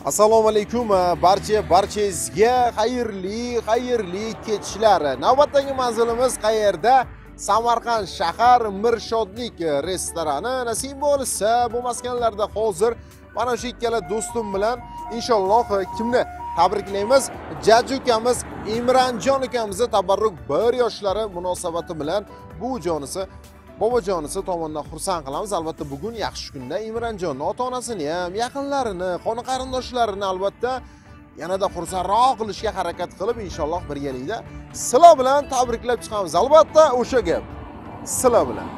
Assalomu alaykum barchangizga xayrli kechishlar. Navbatdagi manzilimiz qayerda? Samarqand shahar Mirshodlik restorani. Nasib bo'lsa, bu maskanlarda hozir mana shu ikkala do'stim bilan inshaalloh kimni tabriklaymiz? Jajji ukamiz Imronjon ukamizni tabarruk 1 yoshlari munosabati bilan bu jonisi bobojonisi tomonidan xursand qilamiz. Albatta bugun yaxshi kunda Imronjonni ota-onasini ham, yaqinlarini, qoni qarindoshlarini albatta yanada xursandroq qilishga harakat qilib inshaalloh birgalikda sizlar bilan tabriklab chiqamiz. Albatta o'sha gap. Sizlar bilan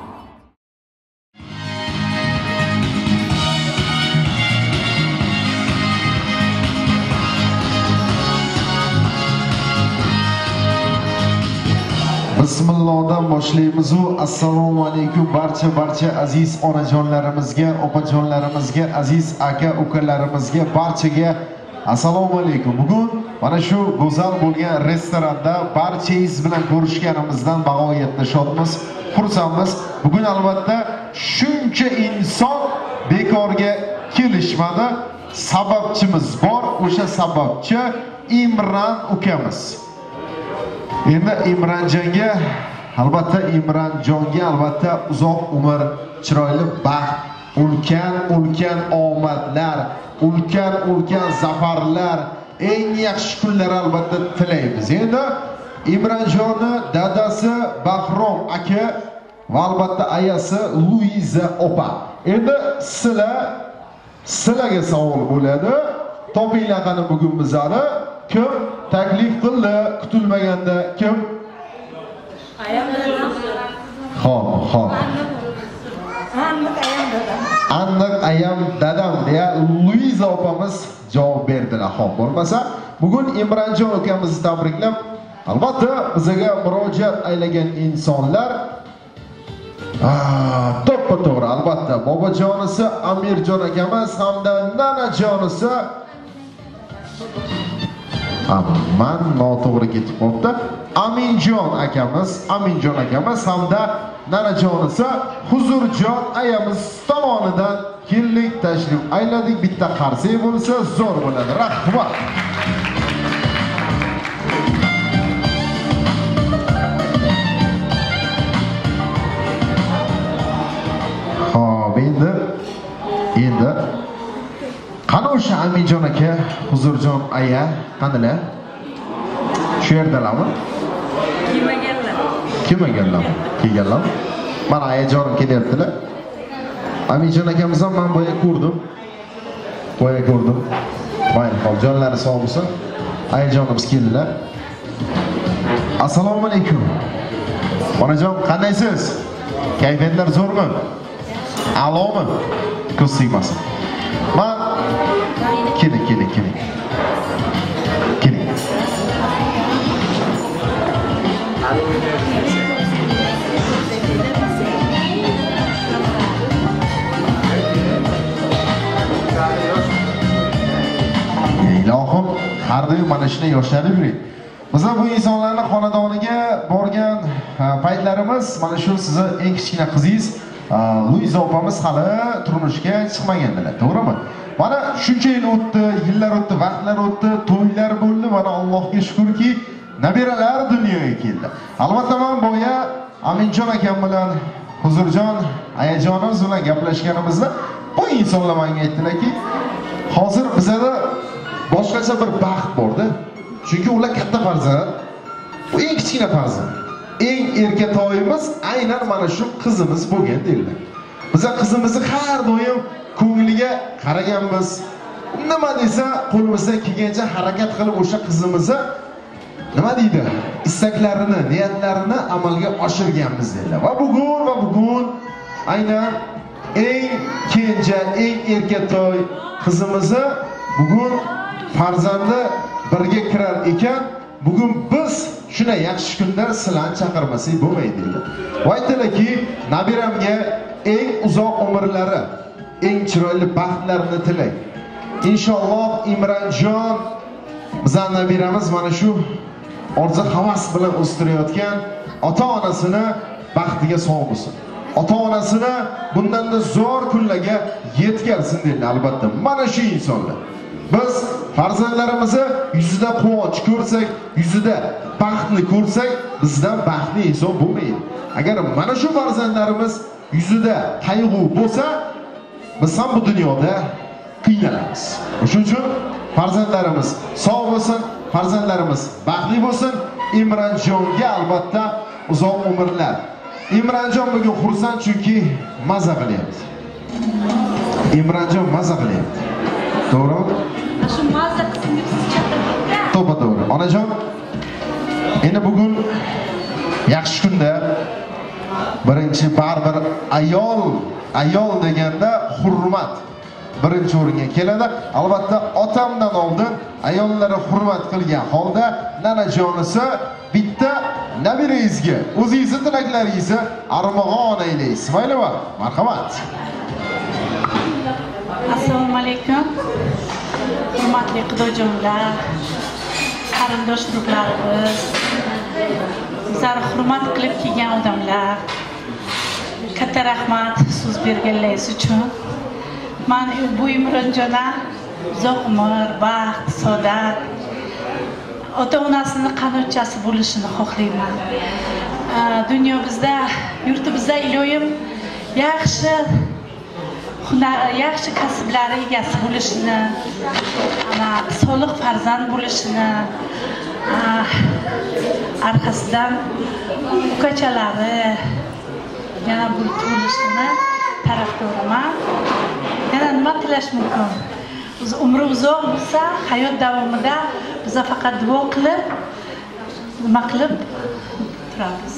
Bismillahdan boshlaymiz. Assalomu alaykum barcha aziz onajonlarimizga, opajonlarimizga, aziz aka ukalarimizga, barchaga assalomu alaykum. Bugun mana shu go'zal bo'lgan restoranda barchangiz bilan ko'rishganimizdan bag'oyatda shodmiz, xursandmiz. Bugun albatta shuncha inson bekorga kelishmadi. Sababchimiz bor. O'sha sababchi Imron ukamiz. Endi Imronjonga albatta uzoq umr, chiroyli baxt, ulkan omadlar, ulkan zafarlar, eng yaxshi kunlar albatta tilaymiz. Endi Imronjonni dadasi Bahrom aka va albatta ayasi Luiza opa. Endi sizlarga savol bo'ladi. Topinglar qani bugun bizani kim taklif qildi kutilmaganda kim? Xo'p. Anniq ayam dadam deya Luiza opamiz javob berdilar. Xo'p, bo'lmasa bugun Imronjon ukamizni tabriklab, albatta bizga murojaat aylagan insonlar to'ppa-to'g'ri albatta bobojonisi Amirjon akamiz hamda nanajonisi man noto'g'ri ketib qolibdi. Aminjon akamiz hamda nanajonisi Huzurjon ayamiz tomonidan keldik, tashrif ayladik. Bitta qarsak bo'lsa zo'r bo'ladi. Rahmat. Xo'p, endi qani o'sha Aminjon aka, Huzurjon aya qanilar? Shu yerdalarmi? Kelganlar. Mana ayajonim kelyaptilar. Aminjon akamiz ham men boya ko'rdim. Mayli, hop, jonlari sog' bo'lsin. Ayajonimiz keldilar. Assalomu alaykum. Onajon, qandaysiz? Kayfiyatlar zo'rmi? A'lomi? Ko'z tegmasin. Men keling. Ilohim, har doim mana shunday yoshlanib yuring. Bizlar bu insonlarning xonadoniga borgan paytlarimiz mana shu sizni eng kichkina qizingiz Luiza opamiz hali turmushga chiqmagandilar, to'g'rimi? Mana shuncha yillar o'tdi, vaqtlar o'tdi, to'ylar bo'ldi. Mana Allohga shukrki, nabiralar dunyoga keldi. Albatta men boya Aminjon akam bilan Huzurjon ayajonimiz bilan gaplashganimizda bu insonlar menga aytdilarki, hozir bizda boshqacha bir baxt borda. Chunki ular katta farzand, bu eng kichkina farzand. Eng erkatoyimiz aynan mana shu qizimiz bo'lgan deydilar. Biz qizimizni har doim ko'ngliga qaraganmiz. Nima desa, qo'limizdan kelgancha harakat qilib o'sha qizimizni nima deydi? Istaklarini, niyatlarini amalga oshirganmiz dedilar. Va bugun aynan eng kenja, eng erkatoy qizimizni bugun farzandi birga kirar ekan. Bugun biz shuna yaxshi kunda sizlarni chaqirmasak bo'lmaydi dedi. Va aytdilarki, nabiramga eng uzoq umrlari, eng chiroyli baxtlarini tilay. Inshaalloh Imronjon bizning nabiramiz mana shu orzu havas bilan o'stirayotgan ota-onasini baxtiga sog' bo'lsin. Ota-onasini bundan da zo'r kunlarga yetkazsin dedi albatta. Mana shu insonlar. Biz farzandlarimizni yuzida quvonch ko'rsak, yuzida baxtni ko'rsak, bizdan baxtli inson bo'lmaydi. Agar mana shu farzandlarimiz yuzida qayg'u bo'lsa, biz ham bu dunyoda qiynalamiz. Shuning uchun farzandlarimiz sog' bo'lsin, farzandlarimiz baxtli bo'lsin. Imronjonga albatta uzoq umrlar. Imronjon bugun xursand chunki maza qilyapti. Imronjon maza qilyapti. To'g'rimi? Shu maza qilsin deb siz chaqirdingiz-da. To'g'ri. Onajon, endi bugun yaxshi kunda birinchi baribir ayol deganda hurmat birinchi o'ringa keladi. Albatta otamdan oldin ayollarga hurmat qilgan holda nanajonisi bitta nabirangizga o'zingizning tilaklaringizni armag'on aylaysiz. Maylimi? Marhamat. Assalomu alaykum. Hurmatli qidojonlar, qarindosh urug'larimiz, bizlarni hurmat qilib kelgan odamlar. Katta rahmat so'z berganlaringiz uchun. Men bu Imronjondan uzoq umr, baxt, saodat, ota-onasining qanotchasi bo'lishini xohlayman. Dunyo bizda, yurtimizda iloyim yaxshi kasblar egasi bo'lishini, solih farzand bo'lishini, arkasidan ukachalari yana bo'lishini tarafdoriman. Yana nima tilash mumkin? Umri uzoq bo'lsa, hayot davomida biz faqat duo qilib, nima qilib turamiz.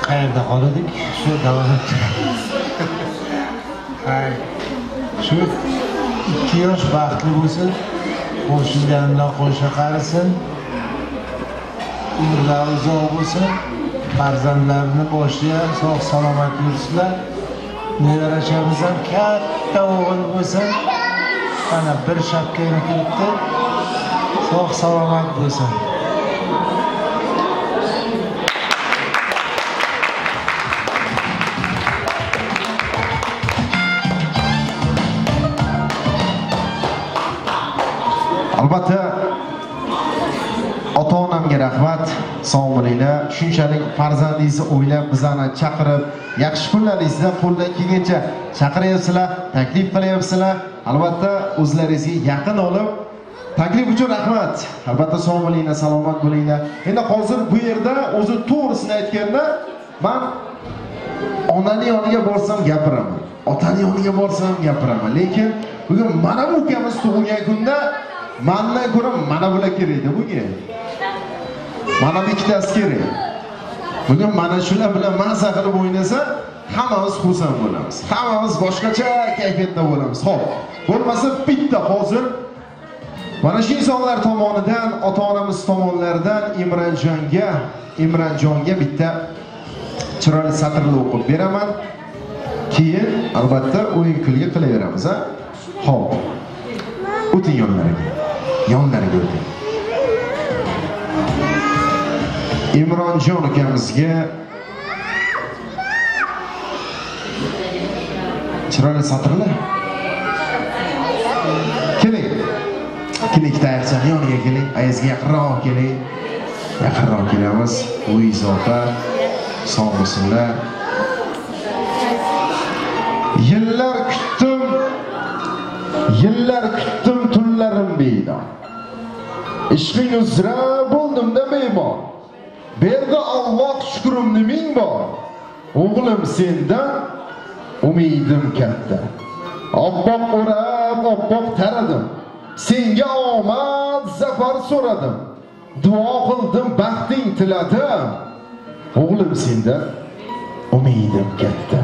Qayerda qoldik? Shu davom ettiramiz. Shu 2 yosh baxtli bo'lsin, qo'shilgan bilan qo'sha qarisin, umrlari uzoq bo'lsin, farzandlarini boshiga sog' salomat yursinlar. Nevarachamiz ham katta o'g'il bo'lsin, mana bir shapkani kiribdi, sog' salomat bo'lsin. Albatta ota-onamga rahmat, sog' bo'linglar. Shunchalik farzandingizni o'ylab bizlarni chaqirib, yaxshi kunlaringizda qo'ldan kelgancha chaqiryapsizlar, taklif qilyapsizlar. Albatta o'zlaringizga yaqin olib, taklif uchun rahmat. Albatta sog' bo'linglar, salomat bo'linglar. Endi hozir bu yerda o'zi to'g'risini aytganda, men onaning yoniga borsam gapiraman, otaning yoniga borsam gapiraman. Lekin bugun mana bu ukamiz tug'ilgan kunda mendan ko'ra mana bular kerakda bugun. Mana bu ikkitasi kerak. Bugun mana shular bilan maza qilib o'ynasa, hammamiz xursand bo'lamiz. Hammamiz boshqacha kayfiyatda bo'lamiz. Xo'p, bo'lmasa bitta hozir mana shu insonlar tomonidan, ota-onamiz tomonlaridan Imronjonga bitta chiroyli satrlar o'qib beraman. Keyin albatta o'yin kulgi qilaveramiz, ha? Xo'p. O'ting yonlariga o'ting. Imronjon ukamizga chiroyli satrlar. Keling. Ikkita ayirchani yoniga keling, ayizga yaqinroq keling. Yaqinroq kelamiz. Luiz opa, sog' bo'lsinlar. Yillar kutdim tunlarim bedor. Ishqing uzra bo'ldimda bemor. Berdi Alloh shukrimni ming bor. O'g'lim sendan umidim katta. Oppoq o'rab, oppoq taradim. Senga omad, zafar so'radim. Duo qildim, baxting tiladim. O'g'lim sendan umidim katta.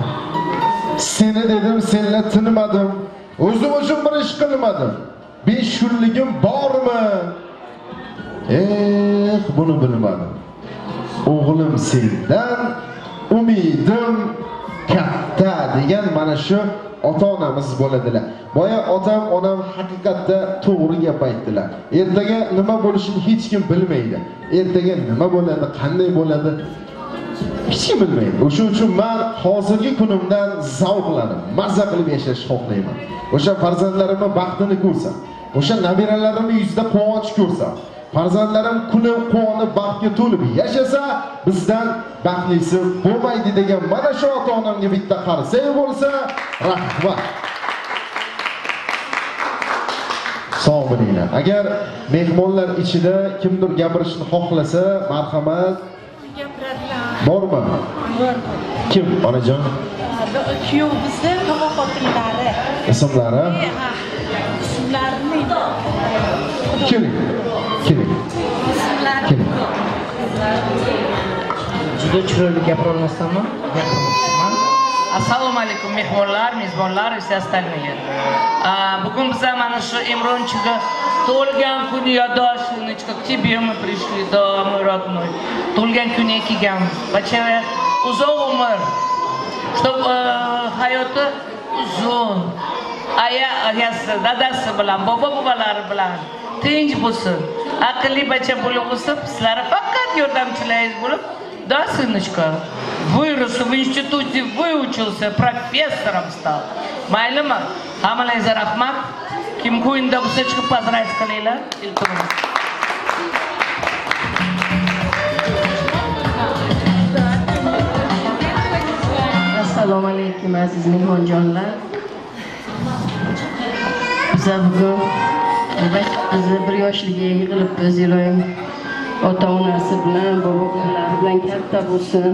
Seni dedim, senla tinmadim. O'zim uchun bir ish qilmadim. 5 kunligim bormi? Buni bilmadim. O'g'lim sendan umidim katta degan mana shu ota-onamiz bo'ladilar. Boya otam, onam haqiqatda to'g'ri gap aytdilar. Ertaga nima bo'lishini hech kim bilmaydi. Ertaga nima bo'ladi, qanday bo'ladi, hech kim bilmaydi. O'sha uchun men hozirgi kunimdan zavqlanib, mazza qilib yashashni xohlayman. O'sha farzandlarimning baxtini ko'rsam, o'sha nabiralarimning yuzida quvonch ko'rsam, farzandlarim kuni quvonib baxtga to'lib yashasa, bizdan baxtlisi bo'lmaydi degan mana shu ota-onamga bitta qarsak bo'lsa, rahmat. Sog' bo'linglar. Agar mehmonlar ichida kimdir gapirishni xohlasa, marhamat. Bormi? Bor. Kim, onajon? Kuyovimizning tomoq xotinlari. Ismlari? Ismlarini keling. Keling. Juda chiroyli gapira olmasdanmi? Gapirmayman. Assalomu alaykum mehmonlar, mezbonlar va все остальные. Bugun biz mana shu Imronchiga to'lgan kun yodoshinочка, к тебе мы пришли, да, мой родной. To'lgan kunga kelganmiz. Bachava uzoq umr. Чтобы hayoti uzun. Ayasi, dadasi bilan, bobo-bobolari bilan tinch bo'lsin. Aqlli bacha bo'lib o'sib, sizlarga faqat yordamchilaringiz bo'lib, да, сыночка, вырос в институте, выучился, профессором стал. Maylimi? Hammangizga rahmat. Kim qo'yinda bo'lsa chiqib pozdravить qilinglar. Iltimos. Assalomu alaykum aziz mehmonjonlar. Biz bugun bizni 1 yoshligiga yig'ilibmiz. Iloyim ota-onasi bilan, bobo-bobolari bilan katta bo'lsin.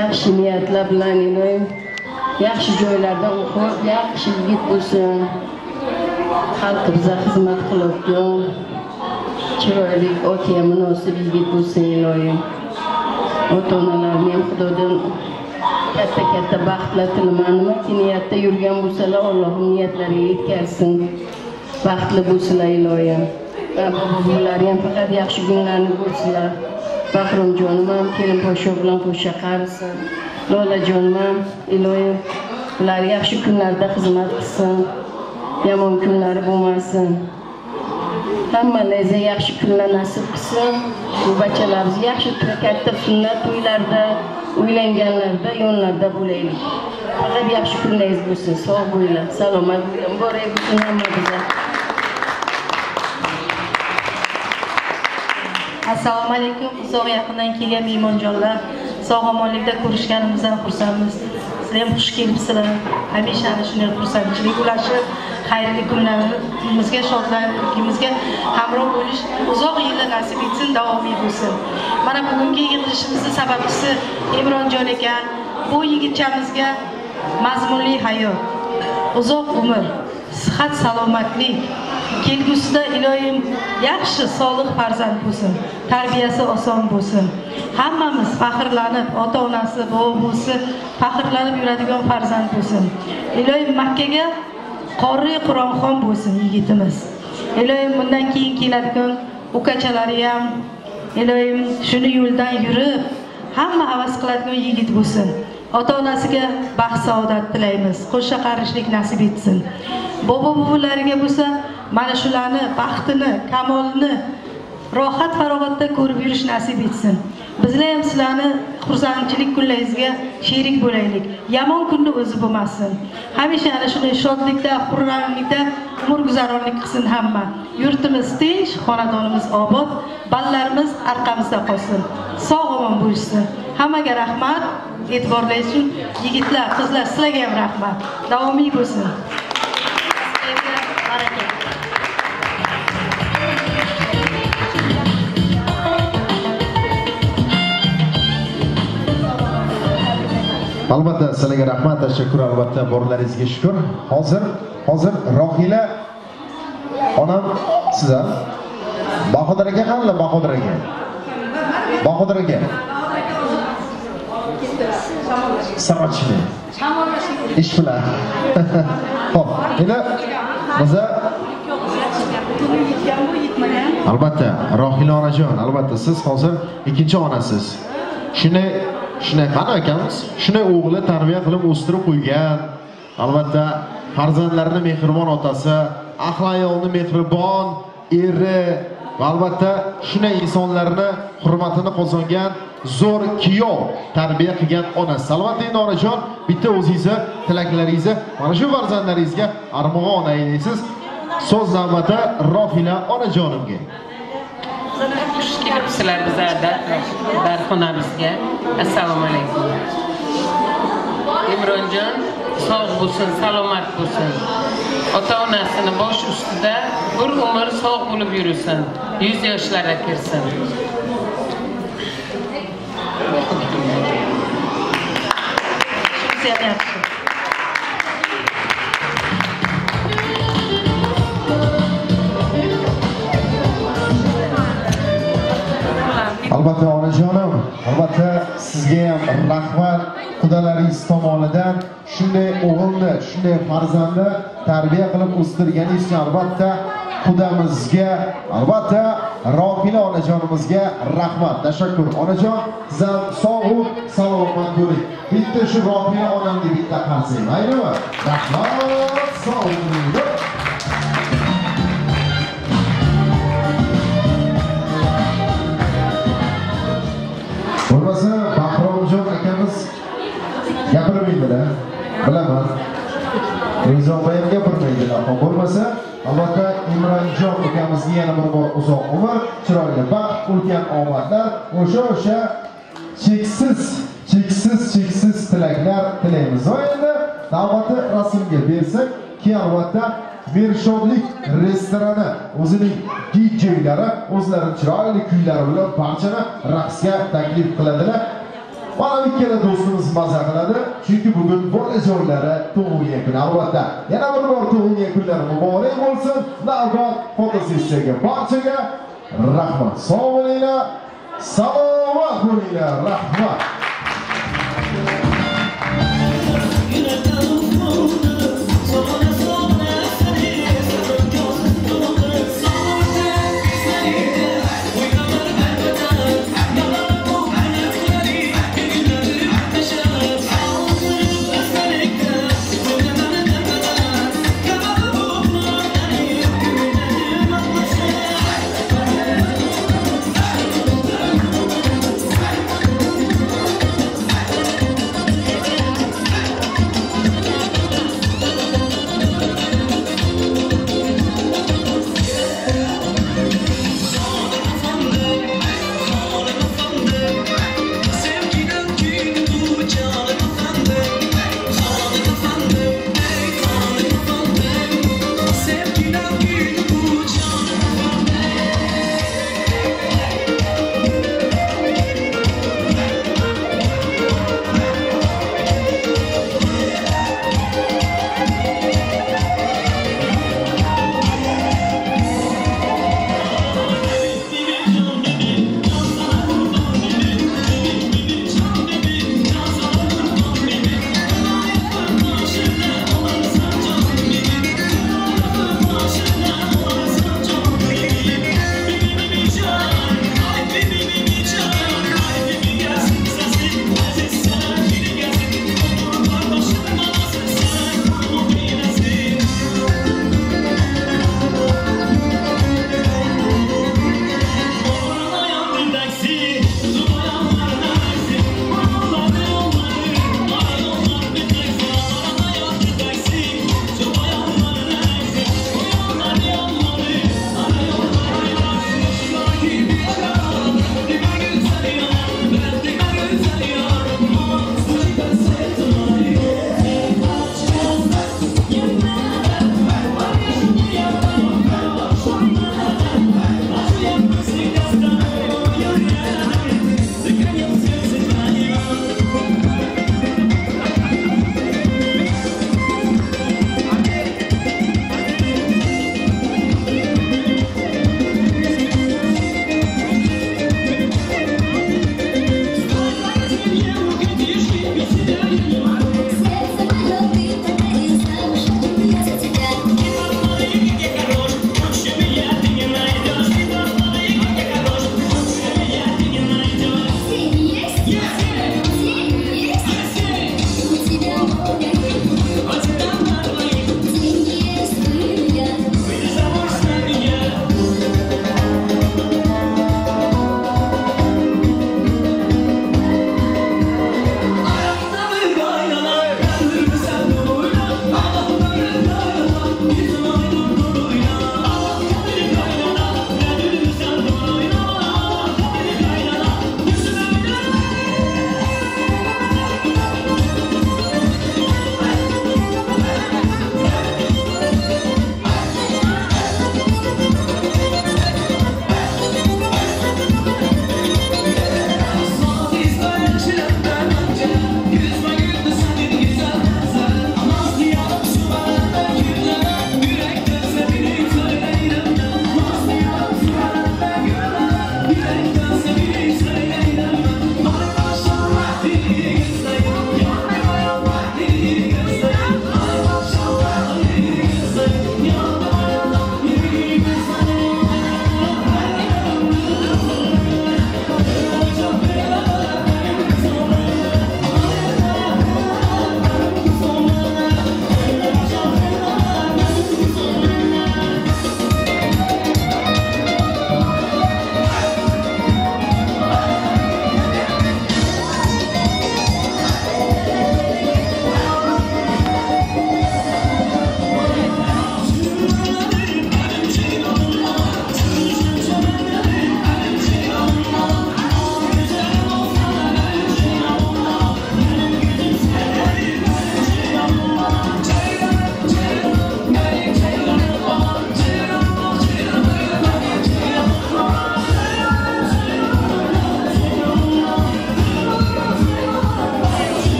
Yaxshi niyatlar bilan iloyim yaxshi joylarda o'qib, yaxshi yigit bo'lsin. Xalqimizga xizmat qilib, chiroyli otaga munosib yigit bo'lsin iloyim. Ota-onalarni ham Xudodan katta baxtlar tilayman. Nima niyatda yurgan bo'lsalar, Allohning niyatlariga yetkazsin. Baxtli bo'lsinlar iloyim. Bobo-bobolari ham faqat yaxshi kunlarni ko'rsinlar. Bahромjonim ham kelin podsho bilan qo'sha qarisin. Lolajonim ham iloyim ular yaxshi kunlarda xizmat qilsin. Yomon kunlari bo'lmasin. Hammangizga yaxshi kunlar nasib qilsin. Bu bachalaringiz yaxshi katta sunnat to'ylarda, uylanganlarda, yo'llarda bo'laylik. Faqat yaxshi kunlaringiz bo'lsin. Sog' bo'linglar, salomat bo'ling. Boray butun hammangizga. Assalomu alaykum. Uzoq yaqindan kelgan mehmonjonlar. Sog'-omonlikda ko'rishganimizdan xursandmiz. Sizlar ham xush kelibsizlar. Hamisha ana shunday xursandchilik ulashib, xayrli kunlarimizga, shodligimizga hamroh bo'lish uzoq yillar nasib etsin, davomiy bo'lsin. Mana bugungi yig'ilishimizning sababchisi Imronjon ekan. Bu yigitchamizga mazmunli hayot, uzoq umr, sihat, salomatlik, kelgusida iloyim yaxshi, solih farzand bo'lsin. Tarbiyasi oson bo'lsin. Hammamiz faxrlanib, ota-onasi, bobosi faxrlanib yuradigan farzand bo'lsin. Iloyim Makkaga qori Qur'onxon bo'lsin yigitimiz. Iloyim bundan keyin keladigan ukachalari ham iloyim shuni yo'ldan yurib, hamma havas qiladigan yigit bo'lsin. Ota-onasiga baxt saodat tilaymiz. Qo'sha qarishlik nasib etsin. Bobo-bobolariga bo'lsa, mana shularni baxtini, kamolini rohat farog'atda ko'rib yurish nasib etsin. Bizlar ham sizlarni xursandchilik kunlaringizga sherik bo'laylik. Yomon kunni o'zi bo'lmasin. Hamisha ana shunday shodlikda, xurramlikda umr guzaronlik qilsin hamma. Yurtimiz tinch, xonadonimiz obod, ballarimiz orqamizda qolsin. Sog'-omon bo'lsin. Hammaga rahmat, e'tiborlaringiz uchun yigitlar, qizlar sizlarga ham rahmat. Davomiy bo'lsin. Albatta sizlarga rahmat, tashakkur, albatta borlaringizga shukr. Hozir Rohila onam sizlar Bahodir aka qanday Bahodir aka? Bahodir aka. Sarochni. Ish bilan. Xo'p, endi biza albatta Rohila onajon, albatta siz hozir ikkinchi onasiz. Shuni shunday qani akamiz, shunday o'g'li tarbiya qilib o'stirib qo'ygan. Albatta, farzandlarini mehribon otasi, ahli ayolni mehribon eri, va albatta shunday insonlarni hurmatini qozongan zo'r kuyov tarbiya qilgan onasi. Albatta endi onajon, bitta o'zingizni tilaklaringizni mana shu farzandlaringizga armog'on aylaysiz. So'z navbati Rohila onajonimga. Xush kelibsizlar bizlarda darxonamizga. Assalomu alaykum. Imronjon sog' bo'lsin, salomat bo'lsin. Ota-onasini bosh ustida bir umr sog' bo'lib yursin. 100 yoshlarga kirsin. Albatta onajonim, albatta sizga ham rahmat. Qudalaringiz tomonidan shunday o'g'ilni, shunday farzandni tarbiya qilib o'stirganingiz uchun albatta qudamizga, albatta Rohila onajonimizga rahmat, tashakkur. Onajon, siz ham sog' salomat bo'ling. Bitta shu Rohila onamga bitta qarsak, maylimi? Rahmat, sog' bo'ling. Bo'lmasa, Bahromjon akamiz gapirmaydilar, bilaman. Rizobay ham gapirmaydilar. Bo'lmasa, albatta Imronjon akamizga yana bir bor uzoq umr, chiroyli baxt, ulkan omadlar, o'sha cheksiz tilaklar tilaymiz. Va endi navbatni rasmga bersak, keyin albatta Mershodlik restorani o'zining DJ-lari o'zlarining chiroyli kuylari bilan barchani raqsga taklif qiladilar. Mana ikkala do'stimiz maza qiladi, chunki bugun bolajonlari tug'ilgan kun. Albatta, yana bir bor tug'ilgan kunlari muborak bo'lsin. Navbat fotosessiyaga barchaga rahmat. Sog' bo'linglar, salomat bo'linglar, rahmat.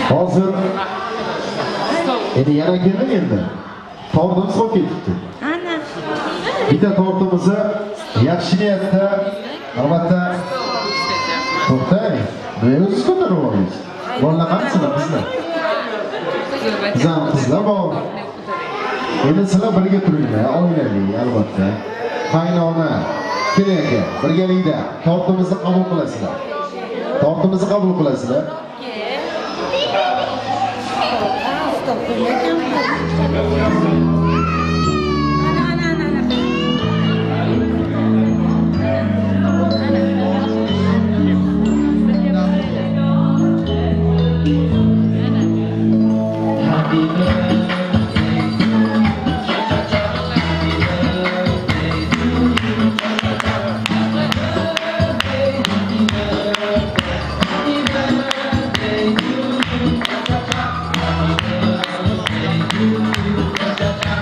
Hozir endi yana keldim endi. Tortimiz qolib ketibdi. Ana. Bitta tortimizni yaxshi niyatda albatta to'xtang. O'zingiz ko'tarib oling. Bolalar qanchalar bizlar? Bizlar qizlar bor. Endi sizlar birga turinglar, oilali albatta. Qaynona, keling birgalikda tortimizni qabul qilasizlar. Tortimizni qabul qilasizlar. Happy birthday to you.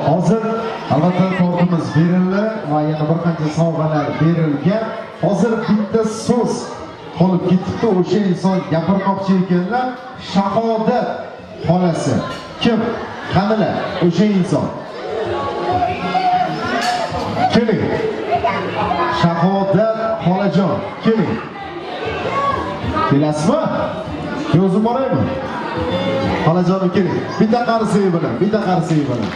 Hozir albatta tortimiz berildi va yana bir qancha sovg'alar berilgan. Hozir bitta so'z qolib ketibdi. O'sha inson gapirmoqchi ekanlar. Shahodat xolasi. Kim? Qanilar o'sha inson. Keling. Shahodat xolajon, keling. Kelasizmi? O'zim boraymi? Xolajonim keling. Bitta qarisiy bilan, bitta qarisiy bilan.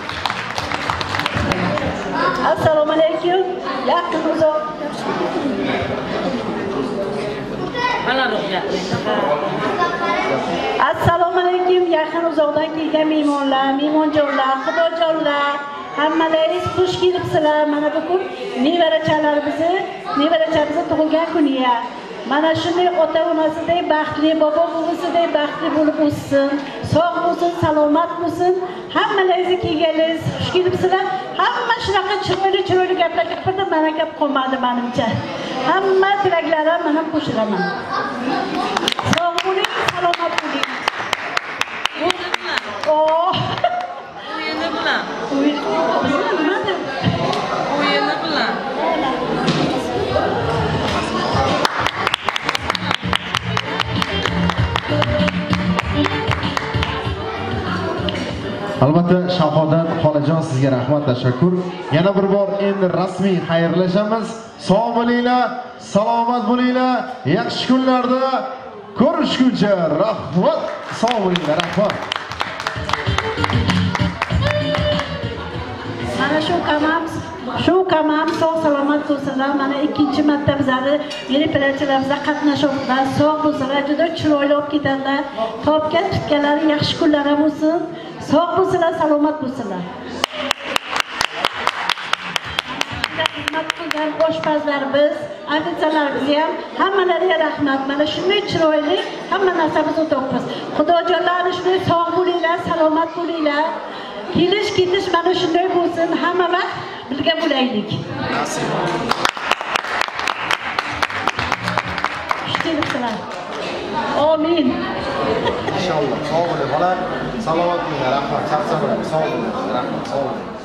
Assalomu alaykum. Yaqin uzoq. Assalomu alaykum. Yaqin uzoqdan kelgan mehmonlar, mehmonjonlar, xudojonlar. Hammalaringiz xush kelibsizlar. Mana bugun nevaracharimizni tug'ilgan kuniga. Mana shunday ota-onasidek baxtli, bobo buvisidek baxtli bo'lib o'ssin. Sog' bo'lsin, salomat bo'lsin. Hammalaringiz kelganingiz xush kelibsizlar. Hamma shunaqa chiroyli gaplar gapirdi, mana gap qolmadi menimcha. Hamma tilaklarim mana qo'shilaman. Sog' bo'ling, salomat bo'ling. Oh. O'yini bilan. Albatta Shahodat xolajon sizga rahmat, tashakkur. Yana bir bor endi rasmiy xayrlashamiz. Sog' bo'linglar, salomat bo'linglar. Yaxshi kunlarda ko'rishguncha rahmat. Sog' bo'linglar, rahmat. Mana shu kamam sog' salomat bo'lsinlar. Mana ikkinchi marta bizlarni meropeliyachilarimizda qatnashmoqlar. Sog' bo'lsinlar, juda chiroyli olib ketadilar. Topgan tutganlari yaxshi kunlari bo'lsin. Sog' bo'lsinlar, salomat bo'lsinlar. Xizmat qilgan oshpazlarimiz, ofitsiantlarimiz ham hammalariga rahmat. Mana shunday chiroyli hamma narsamizni topamiz. Xudojonlarni shunday sog' bo'linglar, salomat bo'linglar. Kelish-ketish mana shunday bo'lsin. Hamma vaqt birga bo'laylik. Xush kelibsizlar. Amin. Inshaalloh. Sog' bo'ling, bola. Salomat bo'ling, rahmat. Sog' bo'ling, rahmat. Sog' bo'ling.